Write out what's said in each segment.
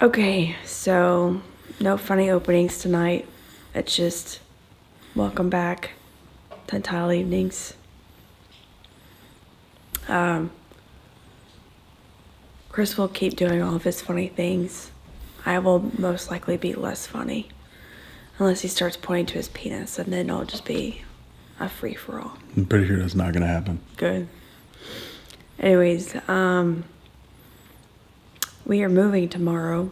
Okay, so no funny openings tonight. It's just welcome back to Untitled Evenings. Chris will keep doing all of his funny things. I will most likely be less funny. Unless he starts pointing to his penis, and then it'll just be a free-for-all. I'm pretty sure that's not going to happen. Good. Anyways, we are moving tomorrow.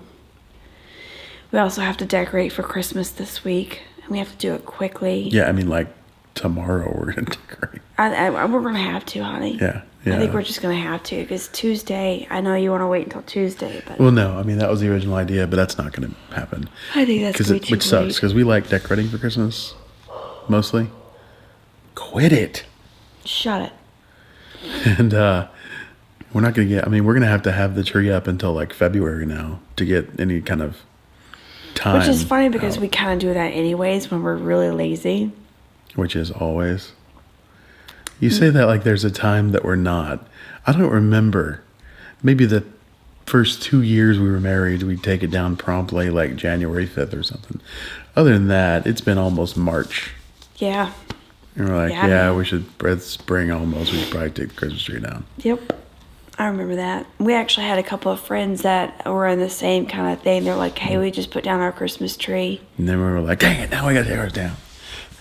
We also have to decorate for Christmas this week, and we have to do it quickly. Yeah, I mean, like, tomorrow we're going to decorate. We're going to have to, honey. Yeah. I think we're just going to have to, because Tuesday, I know you want to wait until Tuesday, but... Well, no, I mean, that was the original idea, but that's not going to happen. I think that's way too Which sucks, because we like decorating for Christmas, mostly. Quit it. Shut it. And we're not going to we're going to have the tree up until, like, February now to get any kind of time. Which is funny, because out. we kind of do that anyways when we're really lazy. Which is always. You say that like there's a time that we're not. I don't remember. Maybe the first 2 years we were married, we'd take it down promptly, like January 5th or something. Other than that, it's been almost March. Yeah. And we're like, it's spring almost. We should probably take the Christmas tree down. Yep. I remember that. We actually had a couple of friends that were in the same kind of thing. They're like, hey, we just put down our Christmas tree. And then we were like, dang it, now we got to tear it down.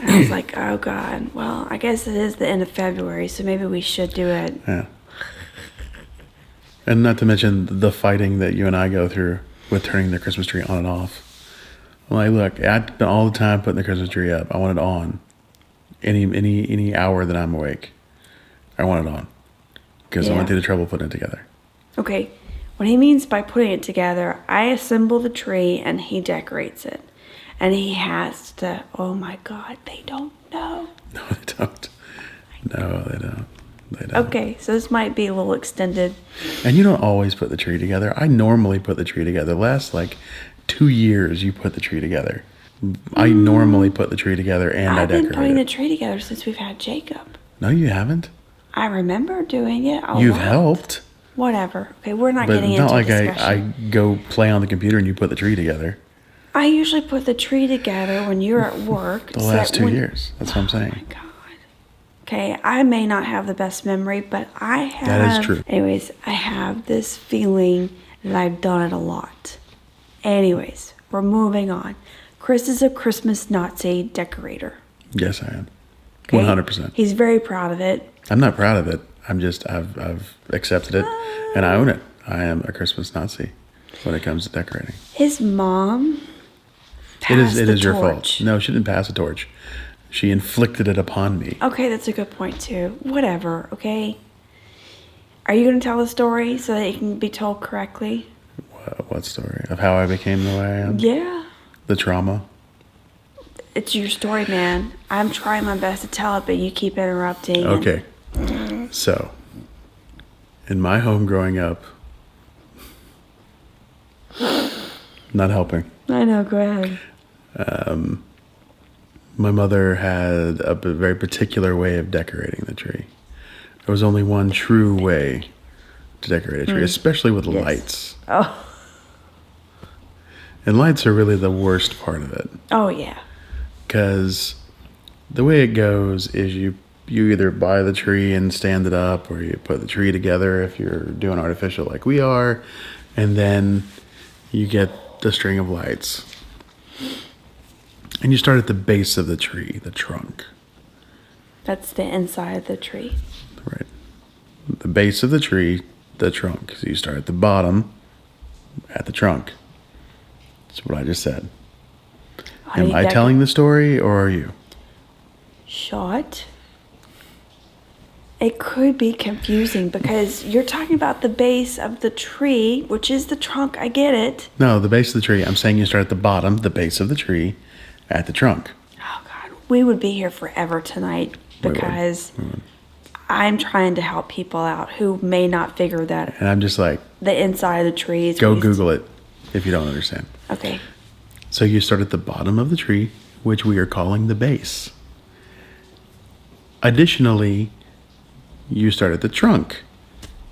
And I was like, oh, God. Well, I guess it is the end of February, so maybe we should do it. Yeah. And not to mention the fighting that you and I go through with turning the Christmas tree on and off. I'm like, look, I spent all the time putting the Christmas tree up. I want it on. Any hour that I'm awake, I want it on. Because I went through the trouble putting it together. Okay. What he means by putting it together, I assemble the tree and he decorates it. And he has to, oh my God, they don't know. No, they don't. No, they don't. They don't. Okay, so this might be a little extended. And you don't always put the tree together. I normally put the tree together. Last, 2 years, you put the tree together. I normally put the tree together and I decorate it. I've been putting the tree together since we've had Jacob. No, you haven't. I remember doing it a You've lot. helped. Whatever. Okay, we're not getting into discussion. discussion. But it's not like I go play on the computer and you put the tree together. I usually put the tree together when you're at work. The last 2 years. That's what I'm saying. Oh my God. Okay, I may not have the best memory, but I have. That is true. Anyways, I have this feeling that I've done it a lot. Anyways, we're moving on. Chris is a Christmas Nazi decorator. Yes, I am. Okay? 100%. He's very proud of it. I'm not proud of it. I've accepted it and I own it. I am a Christmas Nazi when it comes to decorating. His mom passed It the is your torch. fault. No, she didn't pass the torch. She inflicted it upon me. Okay, that's a good point too. Whatever, okay? Are you going to tell the story so that it can be told correctly? What story? Of how I became the way I am? Yeah. The trauma? It's your story, man. I'm trying my best to tell it, but you keep interrupting. Okay. So, in my home growing up, not helping. I know, go ahead. My mother had a very particular way of decorating the tree. There was only one true way to decorate a tree, especially with lights. Oh. And lights are really the worst part of it. Oh, yeah. Because the way it goes is you either buy the tree and stand it up, or you put the tree together if you're doing artificial like we are, and then you get the string of lights. And you start at the base of the tree, the trunk. That's the inside of the tree. Right. The base of the tree, the trunk. So you start at the bottom, at the trunk. That's what I just said. Am I telling the story, or are you? Shot. It could be confusing because you're talking about the base of the tree, which is the trunk. I get it. No, the base of the tree. I'm saying you start at the bottom, the base of the tree, at the trunk. Oh, God. We would be here forever tonight because I'm trying to help people out who may not figure that. And I'm just like, the inside of the tree is. Go Google it if you don't understand. Okay. So you start at the bottom of the tree, which we are calling the base. Additionally, you start at the trunk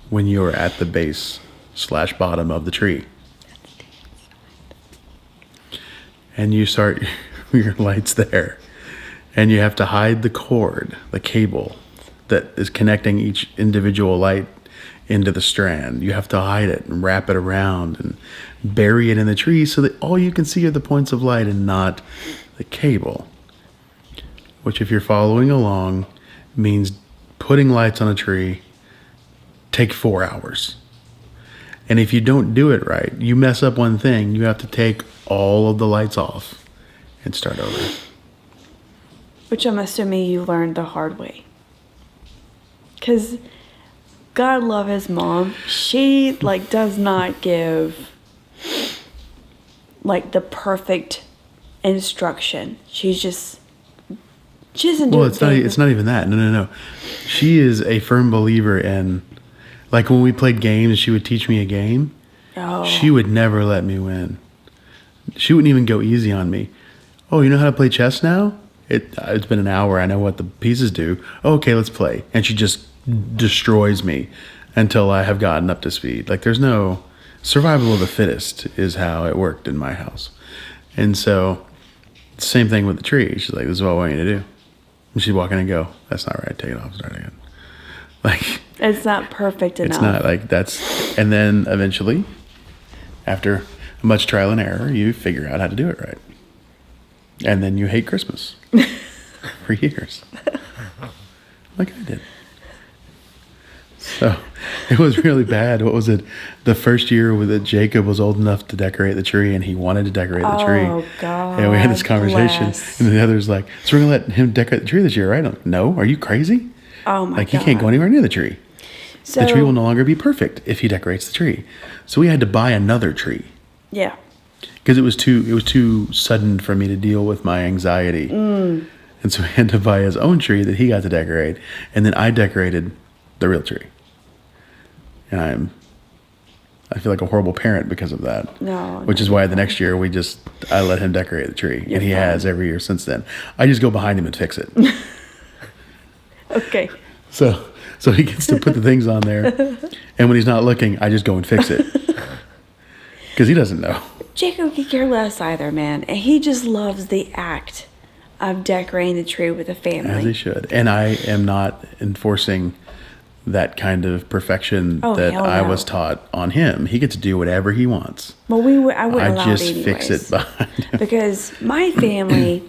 when you're at the base / bottom of the tree. and you start your lights there, and you have to hide the cord, the cable that is connecting each individual light into the strand. You have to hide it and wrap it around and bury it in the tree so that all you can see are the points of light and not the cable. Which, if you're following along, means putting lights on a tree take 4 hours. And if you don't do it right, you mess up one thing, you have to take all of the lights off and start over. Which I'm assuming you learned the hard way. Because God love his mom. She, does not give, the perfect instruction. She doesn't do it. It's not even that. No. She is a firm believer in, when we played games, she would teach me a game. Oh. She would never let me win. She wouldn't even go easy on me. Oh, you know how to play chess now? It's been an hour. I know what the pieces do. Oh, okay, let's play. And she just destroys me until I have gotten up to speed. There's no survival of the fittest is how it worked in my house. And so, same thing with the tree. She's like, this is what I want you to do. And she'd walk in and go, that's not right. Take it off. Start again. It's not perfect enough. It's not and then eventually, after much trial and error, you figure out how to do it right. And then you hate Christmas for years. Like I did. So it was really bad. What was it? The first year that Jacob was old enough to decorate the tree and he wanted to decorate the tree. Oh, God. And we had this conversation. Bless. And the other's like, so we're going to let him decorate the tree this year, right? I'm like, no, are you crazy? Oh, my God. He can't go anywhere near the tree. So, the tree will no longer be perfect if he decorates the tree. So we had to buy another tree. Yeah. Because it was too sudden for me to deal with my anxiety. And so we had to buy his own tree that he got to decorate. And then I decorated the real tree. And I feel like a horrible parent because of that. No. Which is why the next year I let him decorate the tree. And he has every year since then. I just go behind him and fix it. Okay. So he gets to put the things on there. And when he's not looking, I just go and fix it. Because he doesn't know. Jacob could care less either, man. And he just loves the act of decorating the tree with the family. As he should. And I am not enforcing that kind of perfection that I was taught on him. He gets to do whatever he wants. Well, I wouldn't allow just it anyways, fix it behind him. Because my family,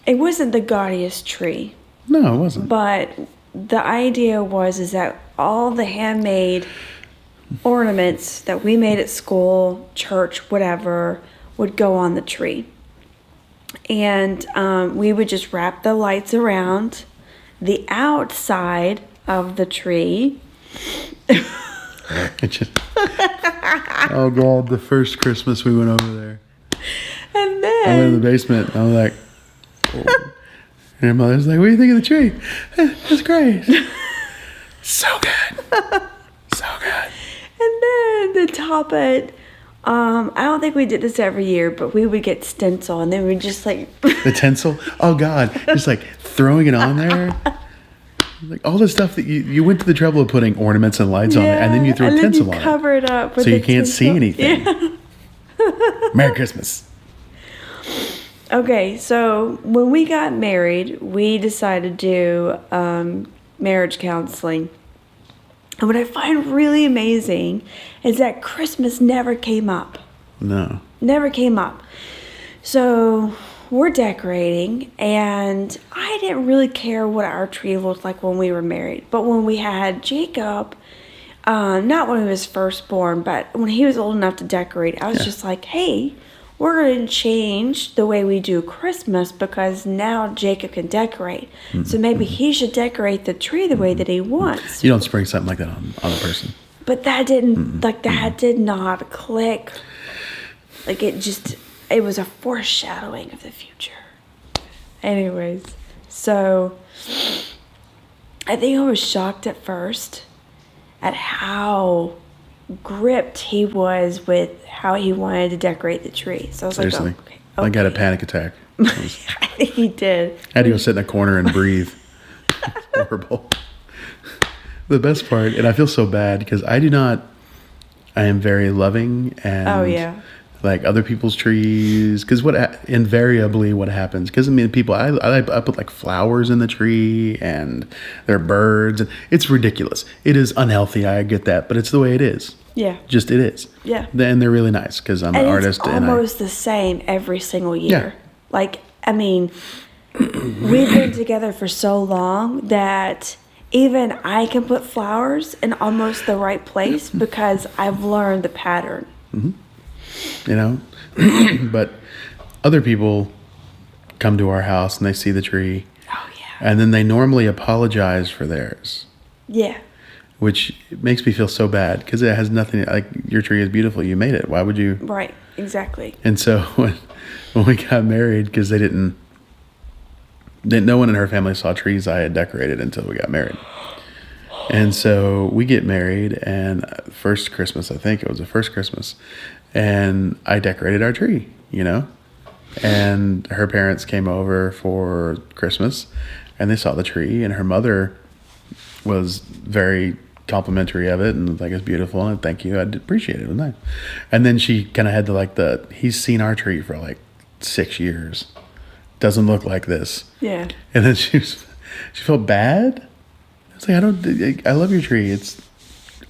it wasn't the gaudiest tree. No, it wasn't. But the idea is that all the handmade ornaments that we made at school, church, whatever, would go on the tree. And we would just wrap the lights around the outside of the tree. Oh, God, the first Christmas we went over there. And then I went in the basement. And I was like, oh. And her mother's like, what do you think of the tree? It's great. So good. So good. And then to top it, I don't think we did this every year, but we would get stencil and then we'd just The tinsel? Oh, God. Just throwing it on there. All the stuff that you went to the trouble of putting ornaments and lights on it, and then you throw tinsel on it. Cover it up with so you can't see anything. Yeah. Merry Christmas. Okay, so when we got married, we decided to do marriage counseling. And what I find really amazing is that Christmas never came up. No. Never came up. So we're decorating, and I didn't really care what our tree looked like when we were married. But when we had Jacob, not when he was first born, but when he was old enough to decorate, I was just like, hey, we're going to change the way we do Christmas because now Jacob can decorate. So maybe he should decorate the tree the way that he wants. You don't spring something like that on a person. But that didn't, that did not click. It was a foreshadowing of the future. Anyways, so I think I was shocked at first at how gripped he was with how he wanted to decorate the tree. So I was Seriously. like, okay. I got a panic attack. I think he did. I had to go sit in a corner and breathe. Horrible. The best part, and I feel so bad because I am very loving and like other people's trees. Because invariably what happens, because I mean, people, I put like flowers in the tree and there are birds. And it's ridiculous. It is unhealthy. I get that, but it's the way it is. Yeah. Just it is. Yeah. And they're really nice because I'm an artist. It's almost the same every single year. Like, I mean, we've been together for so long that even I can put flowers in almost the right place because I've learned the pattern. You know, but other people come to our house and they see the tree. Oh, yeah. And then they normally apologize for theirs. Yeah. Which makes me feel so bad because it has nothing, like, your tree is beautiful. You made it. Why would you? Right. Exactly. And so when we got married, because no one in her family saw trees I had decorated until we got married. And so we get married, and first Christmas, I think it was the first Christmas, and I decorated our tree, you know? And her parents came over for Christmas, and they saw the tree, and her mother was very complimentary of it, and like, it's beautiful, and thank you, I did appreciate it, it was nice. And then she kind of had to like he's seen our tree for like 6 years. Doesn't look like this. Yeah. And then she felt bad. I was like, I love your tree.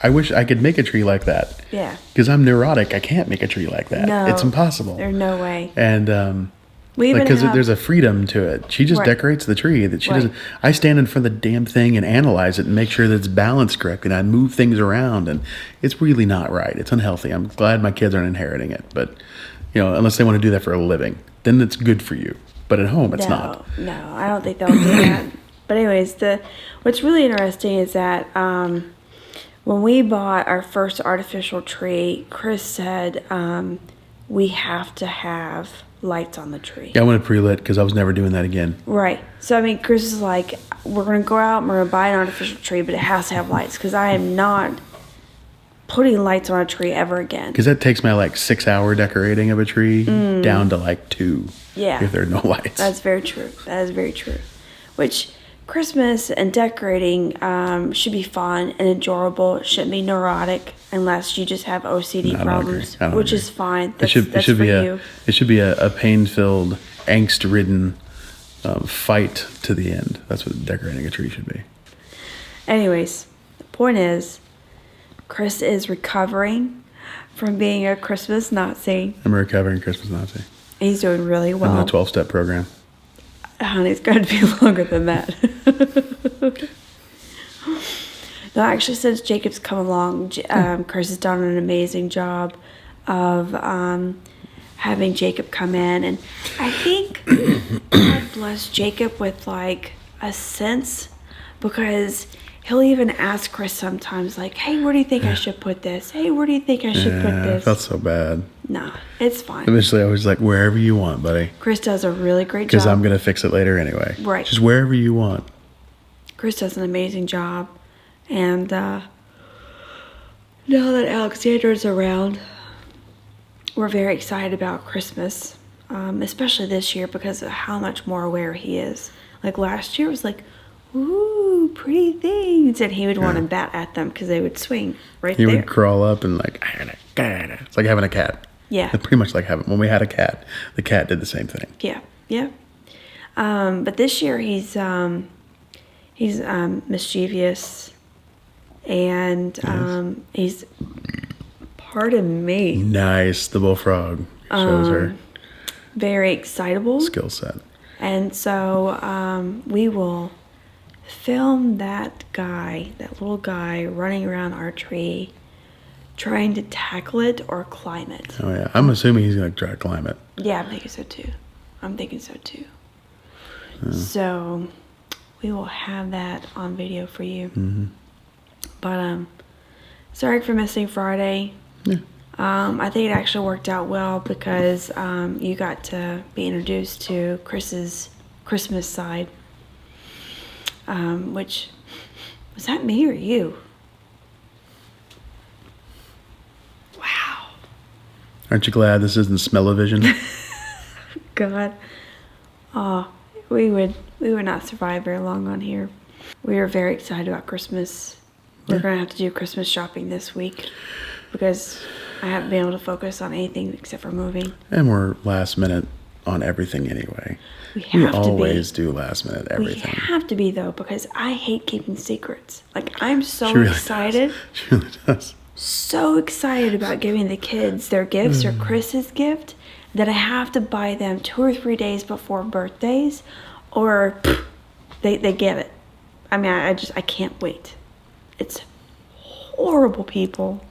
I wish I could make a tree like that. Yeah. Because I'm neurotic. I can't make a tree like that. No. It's impossible. There's no way. And because there's a freedom to it. She just decorates the tree. That she doesn't. I stand in front of the damn thing and analyze it and make sure that it's balanced correctly. And I move things around, and it's really not right. It's unhealthy. I'm glad my kids aren't inheriting it, but unless they want to do that for a living, then it's good for you. But at home, it's not. No, I don't think they'll do that. But anyways, what's really interesting is that when we bought our first artificial tree, Chris said we have to have lights on the tree. Yeah, I want it pre-lit because I was never doing that again. Right. So, I mean, Chris is like, we're going to go out and we're going to buy an artificial tree, but it has to have lights because I am not putting lights on a tree ever again. Because that takes my like 6-hour decorating of a tree down to like 2. Yeah. If there are no lights. That's very true. That is very true. Which Christmas and decorating should be fun and enjoyable. It shouldn't be neurotic unless you just have OCD problems, which is fine. That's for you. It should be a pain-filled, angst-ridden fight to the end. That's what decorating a tree should be. Anyways, the point is, Chris is recovering from being a Christmas Nazi. I'm a recovering Christmas Nazi. He's doing really well. I'm on a 12-step program. Honey, it's got to be longer than that. No, actually, since Jacob's come along, Chris has done an amazing job of having Jacob come in. And I think God bless Jacob with, like, a sense, because he'll even ask Chris sometimes, like, hey, where do you think I should put this? Hey, where do you think I should put this? I felt so bad. Nah, it's fine. Eventually, I was like, wherever you want, buddy. Chris does a really great job. Because I'm going to fix it later anyway. Right. Just wherever you want. Chris does an amazing job. And now that Alexander's around, we're very excited about Christmas, especially this year because of how much more aware he is. Like last year, it was like, ooh, pretty things. And he would want to bat at them because they would swing right there. He would crawl up and like, it's like having a cat. Yeah. It's pretty much like when we had a cat, the cat did the same thing. Yeah. But this year he's mischievous, and he's, pardon me. Nice. The bullfrog shows her very excitable skill set. And so we will film that little guy running around our tree trying to tackle it or climb it. Oh yeah, I'm assuming he's gonna try to climb it. Yeah, I'm thinking so too. So we will have that on video for you. But sorry for missing Friday. Yeah. I think it actually worked out well because you got to be introduced to Chris's Christmas side. Which, was that me or you? Wow. Aren't you glad this isn't smell-o-vision? God. Oh, we would not survive very long on here. We are very excited about Christmas. We're going to have to do Christmas shopping this week because I haven't been able to focus on anything except for moving. And we're last minute on everything anyway. We always do last minute everything. We have to be, though, because I hate keeping secrets. Like, I'm so She really excited. does. She really does. So excited about giving the kids their gifts or Chris's gift that I have to buy them 2 or 3 days before birthdays, or they give it. I mean, I can't wait. It's horrible, people.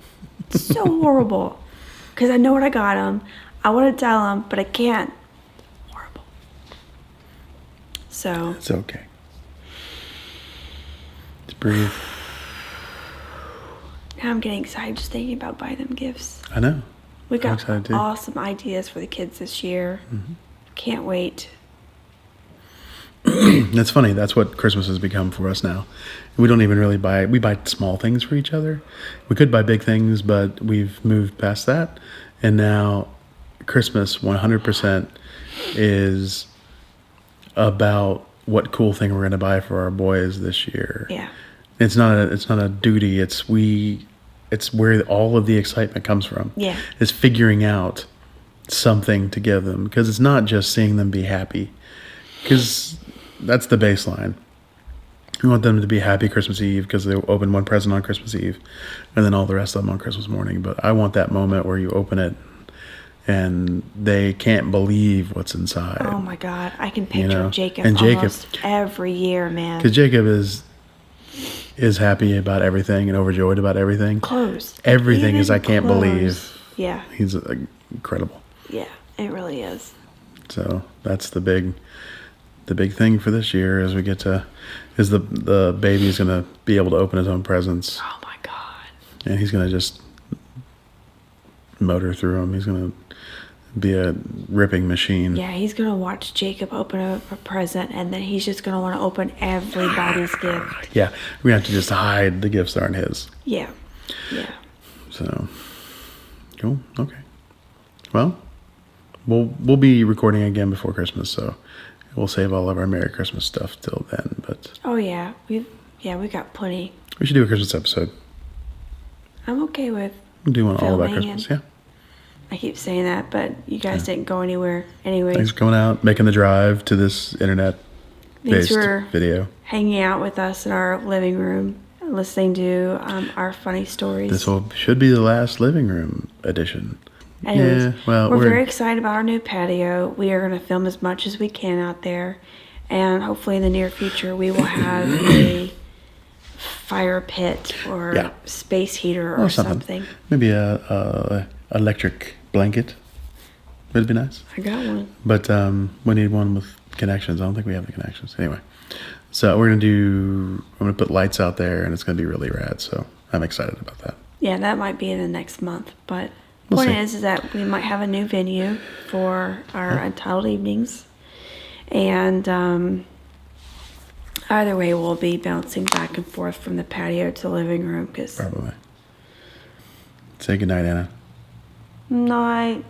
It's so horrible. Because I know what I got them. I want to tell them, but I can't. Horrible. So. It's okay. Just breathe. Now I'm getting excited just thinking about buying them gifts. I know. We got awesome ideas for the kids this year. Mm-hmm. Can't wait. It's funny. That's what Christmas has become for us now. We don't even really buy. We buy small things for each other. We could buy big things, but we've moved past that. And now Christmas 100% is about what cool thing we're going to buy for our boys this year. Yeah. It's not a duty. It's where all of the excitement comes from. Yeah. It's figuring out something to give them, because it's not just seeing them be happy, because that's the baseline. We want them to be happy Christmas Eve because they open one present on Christmas Eve and then all the rest of them on Christmas morning. But I want that moment where you open it and they can't believe what's inside. Oh my God. I can picture Jacob and almost every year, man. Because Jacob is happy about everything and overjoyed about everything. Clothes. Everything is I can't believe. Yeah. He's incredible. Yeah, it really is. So that's the big thing for this year is the baby's gonna be able to open his own presents. Oh my God. And he's gonna just motor through them. He's gonna be a ripping machine. Yeah, he's gonna watch Jacob open up a present, and then he's just gonna want to open everybody's gift. Yeah, we have to just hide the gifts that aren't his. Yeah. So, cool. Okay. Well, we'll be recording again before Christmas, so we'll save all of our Merry Christmas stuff till then. But we got plenty. We should do a Christmas episode. I'm okay with doing all about Christmas. Yeah. I keep saying that, but you guys didn't go anywhere anyway. Thanks for coming out, making the drive to this internet-based video. Hanging out with us in our living room, listening to our funny stories. This should be the last living room edition. Anyways, yeah, well, we're very excited about our new patio. We are going to film as much as we can out there, and hopefully in the near future we will have a fire pit or space heater or something. Maybe a electric blanket would be nice. I got one. But we need one with connections. I don't think we have the connections. Anyway, so I'm gonna put lights out there, and it's gonna be really rad. So I'm excited about that. Yeah, that might be in the next month, but We'll point see. is that we might have a new venue for our Untitled evenings, and either way we'll be bouncing back and forth from the patio to the living room. Probably. Say goodnight, Anna. Night.